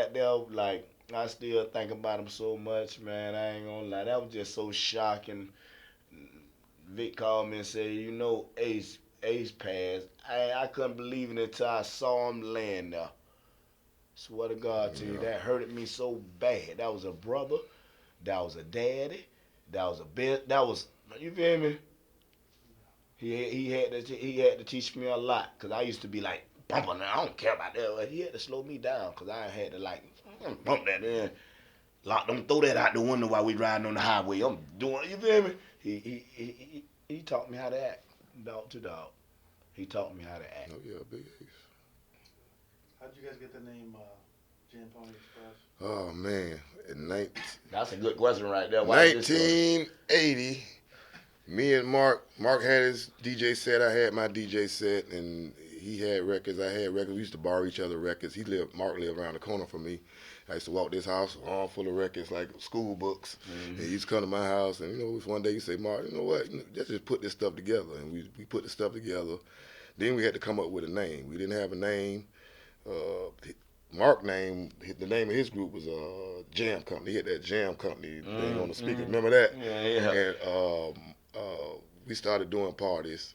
back there, like, I still think about him so much, man. I ain't gonna lie. That was just so shocking. Vic called me and said, you know, Ace passed. I couldn't believe it until I saw him laying there. Swear to God to you, Yeah. that hurted me so bad. That was a brother. That was a daddy. That was a bit. That was, you feel me? He had to teach me a lot, cause I used to be like bumping. I don't care about that. But he had to slow me down, cause I had to like bump that in. Like, don't throw that out the window while we riding on the highway. I'm doing. You feel me? He taught me how to act, dog to dog. He taught me how to act. Oh yeah, Big Ace. How'd you guys get the name Jam Pony Express? Oh man, in 19, That's a good question right there. Why is this story? 1980, me and Mark had his DJ set. I had my DJ set, and he had records. I had records. We used to borrow each other records. Mark lived around the corner from me. I used to walk this house all full of records, like school books. And he used to come to my house, and it was one day he said, Mark, you know what? Let's just put this stuff together. And we put the stuff together. Then we had to come up with a name. We didn't have a name. Mark name, the name of his group was Jam Company. He had that Jam Company thing on the speaker. Remember that? Yeah. And we started doing parties.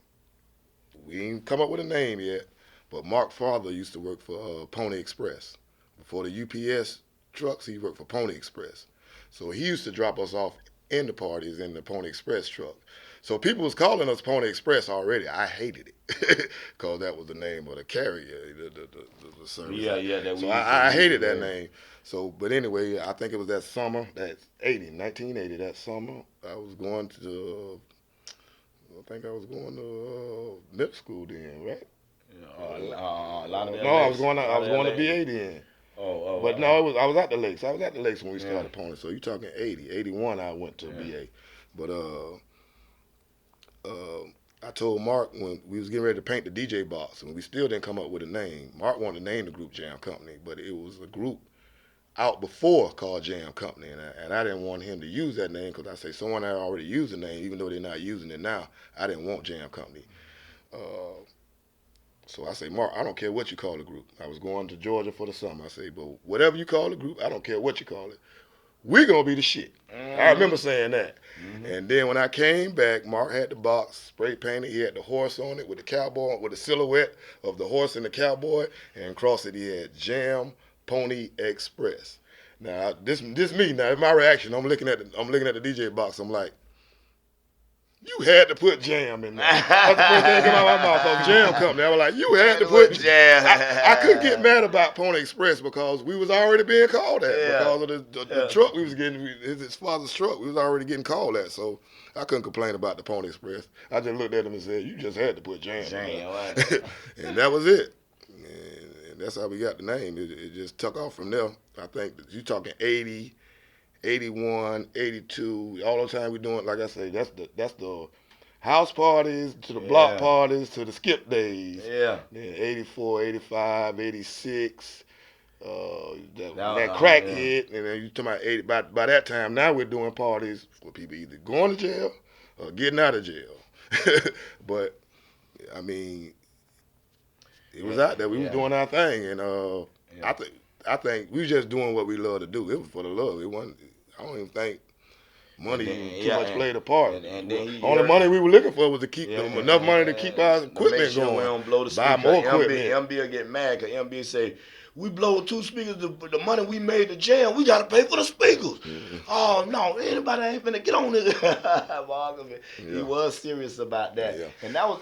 We didn't come up with a name yet, but Mark's father used to work for Pony Express. Before the UPS trucks, he worked for Pony Express. So he used to drop us off in the parties in the Pony Express truck. So people was calling us Pony Express already. I hated it because that was the name of the carrier, the service. Yeah. So I hated that name. So, but anyway, I think it was that summer, that's 1980, that summer, I was going to, middle school then, right? A lot of No, I was going to BA then. But no, I was at the Lakes. I was at the Lakes when we started Pony. So you're talking 80, 81. I went to BA. But I told Mark when we was getting ready to paint the DJ box, and we still didn't come up with a name. Mark wanted to name the group Jam Company, but it was a group out before called Jam Company, and I didn't want him to use that name because I say someone had already used the name, even though they're not using it now. I didn't want Jam Company. So I say, Mark, I don't care what you call the group. I was going to Georgia for the summer. I say, but whatever you call the group, I don't care what you call it. We're going to be the shit. I remember saying that. And then when I came back, Mark had the box spray painted. He had the horse on it with the cowboy, with the silhouette of the horse and the cowboy. And across it, he had Jam Pony Express. Now, this me. Now, my reaction, I'm looking at the DJ box. I'm like, you had to put Jam in there. That's the first thing that came out of my mouth. Cause Jam Company. I was like, you had to put Jam. I couldn't get mad about Pony Express because we was already being called that because of the truck we was getting. His father's truck. We was already getting called that. So I couldn't complain about the Pony Express. I just looked at him and said, you just had to put Jam in there. Right. And that was it. And that's how we got the name. It just took off from there. I think you talking 80. 81, 82, all the time we doing, like I say, that's the house parties to the block parties to the skip days. Yeah. Then 84, 85, 86, that crack hit, and then you talking about 80. By that time, now we're doing parties where people either going to jail or getting out of jail. But I mean, it was out there. We was doing our thing, and I think we was just doing what we love to do. It was for the love. It wasn't. I don't even think money too much played a part. And then Only money we were looking for was to keep enough money to keep our equipment make sure going. We don't blow the buy more equipment. MB will get mad because MB say, we blow 2 speakers, the money we made to Jam, we got to pay for the speakers. Oh, no, anybody ain't finna get on this. He was serious about that. Yeah. And that was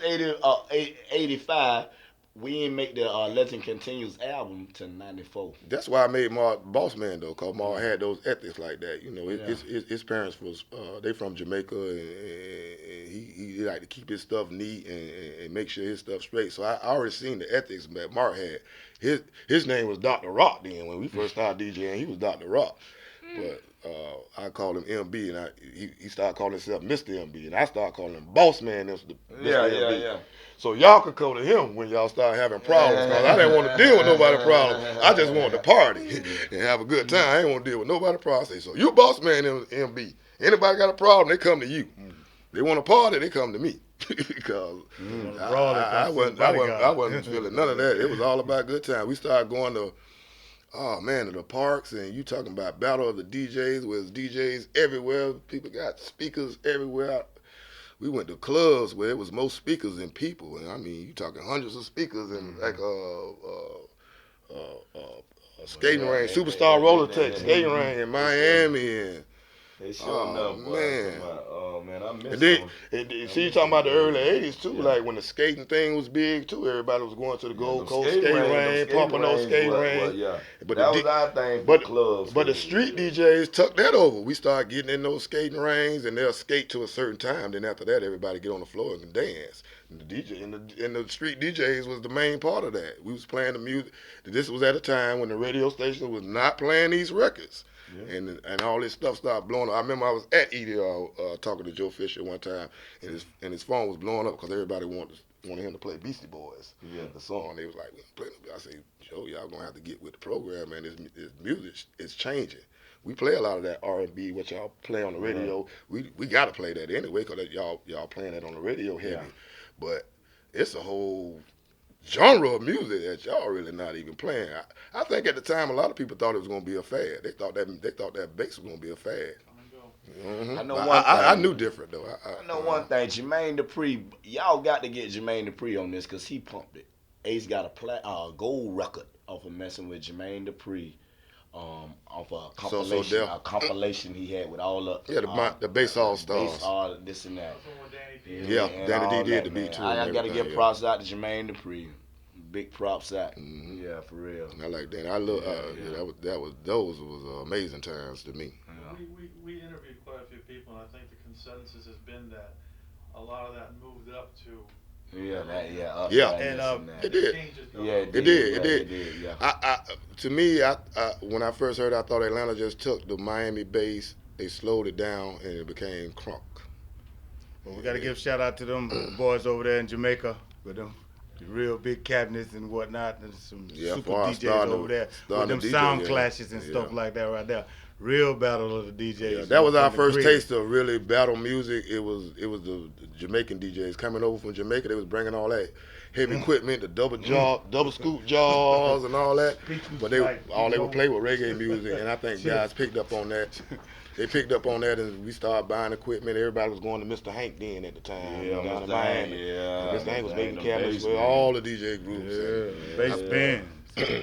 85. We didn't make the Legend Continues album till 94. That's why I made Mark Boss Man, though, because Mark had those ethics like that. You know, his parents was, they from Jamaica, and he liked to keep his stuff neat and make sure his stuff straight. So I already seen the ethics that Mark had. His name was Dr. Rock then. When we first started DJing, he was Dr. Rock. But I called him MB, and he started calling himself Mr. MB, and I started calling him Boss Man. That's the Mr. MB. Yeah. So y'all could go to him when y'all start having problems, because I didn't want to deal with nobody's problems. I just wanted to party and have a good time. I didn't want to deal with nobody's problems. I say, so you Boss Man MB. Anybody got a problem, they come to you. They want to party, they come to me. Because I wasn't feeling none of that. It was all about good time. We started going to Oh man, the parks, and you talking about battle of the DJs, where there's DJs everywhere. People got speakers everywhere. We went to clubs where it was more speakers than people, and I mean, you talking hundreds of speakers and like skating range, Superstar Roller Tech skating range in Miami, and they showing up, boy. man. Oh man, I miss And then, them. see, you talking about the early '80s too, like when the skating thing was big too. Everybody was going to the Gold Coast skating range, Pompano skating range. Yeah, but that was our thing for but, clubs. But the street DJs took that over. We started getting in those skating ranges, and they'll skate to a certain time. Then after that, everybody get on the floor and dance. And the DJ and the street DJs was the main part of that. We was playing the music. This was at a time when the radio station was not playing these records. Yeah. And all this stuff started blowing up. I remember I was at EDR talking to Joe Fisher one time, and his phone was blowing up because everybody wanted him to play Beastie Boys, the song. They was like, I say, Joe, y'all gonna have to get with the program, man. This music is changing. We play a lot of that R&B, what y'all play on the radio. We got to play that anyway because y'all playing that on the radio heavy. Yeah. But it's a whole genre of music that y'all really not even playing. I think at the time a lot of people thought it was gonna be a fad. They thought that bass was gonna be a fad. Mm-hmm. I know one thing. I knew different though. I know one thing. Jermaine Dupri, y'all got to get Jermaine Dupri on this because he pumped it. Ace got a gold record off of messing with Jermaine Dupri. Off a compilation he had with all the bass all stars, bass all this and that. Danny D did the beat too. I gotta give props out to Jermaine Dupri. Big props out. Mm-hmm. Yeah, for real. I like that. I love. Those was amazing times to me. Yeah. We interviewed quite a few people, and I think the consensus has been that a lot of that moved up to. And it did. It did. Yeah. To me, when I first heard it, I thought Atlanta just took the Miami bass, they slowed it down, and it became crunk. Well, we got to give a shout out to them boys over there in Jamaica with them the real big cabinets and whatnot, and some super DJs over there with them sound clashes and stuff like that right there. Real battle of the DJs. Yeah, that was our first taste of really battle music. It was the Jamaican DJs coming over from Jamaica. They was bringing all that heavy equipment, the double scoop jaws and all that. But they would play with reggae music, and I think guys picked up on that. They picked up on that, and we started buying equipment. Everybody was going to Mr. Hank then at the time, down in Miami. Mr. Hank was making cabinets with all the DJ groups. Bass band.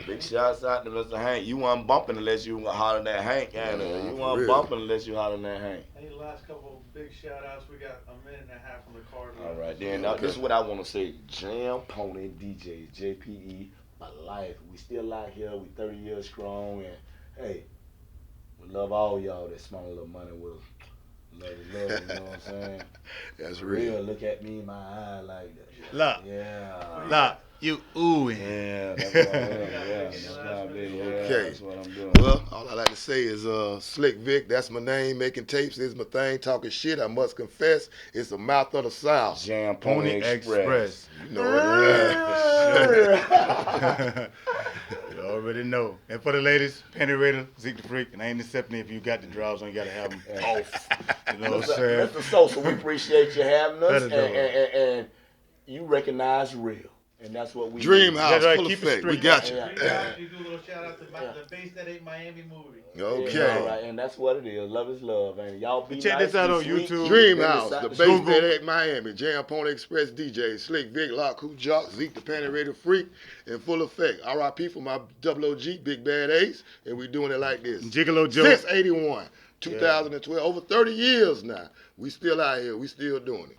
Big shouts out to Mr. Hank. You weren't bumping unless you hollered that Hank. You weren't bumping unless you hollered that Hank. Hey, last couple of big shout outs. We got a minute and a half on the card. All right, then. Now, this is what I want to say. Jam Pony DJs, JPE, my life. We still out here. We 30 years strong. And, hey, we love all y'all that small little money with us. Love, you know what I'm saying? That's real. Look at me in my eye like that. Look. Yeah. Look. You oohing. Yeah, that's what I am. Okay. That's what I'm doing. Well, all I like to say is Slick Vic, that's my name. Making tapes is my thing. Talking shit, I must confess. It's the mouth of the South. Jam Pony Express. You know what it is. You already know. And for the ladies, Panty Raider, Zeke the Freak, and I ain't accepting if you got the draws on, you got to have them off. You know what I'm saying? Mr. Sosa, we appreciate you having us. And you recognize real. And that's what we Dream do. House, full effect. We got you. You do a little shout out to the Bass That Ate Miami movie. Okay. Yeah, all right, and that's what it is. Love is love. And y'all be check nice, this out on sweet. YouTube. Dream House, the Bass That Ate Miami, Jam Pony Express DJ, Slick Vic, Cool Jock, Zeke the Panty Raider Freak, in full effect. R.I.P. for my double OG, Big Bad Ace, and we doing it like this. Gigolo Joe. Since 81, 2012, over 30 years now. We still out here. We still doing it.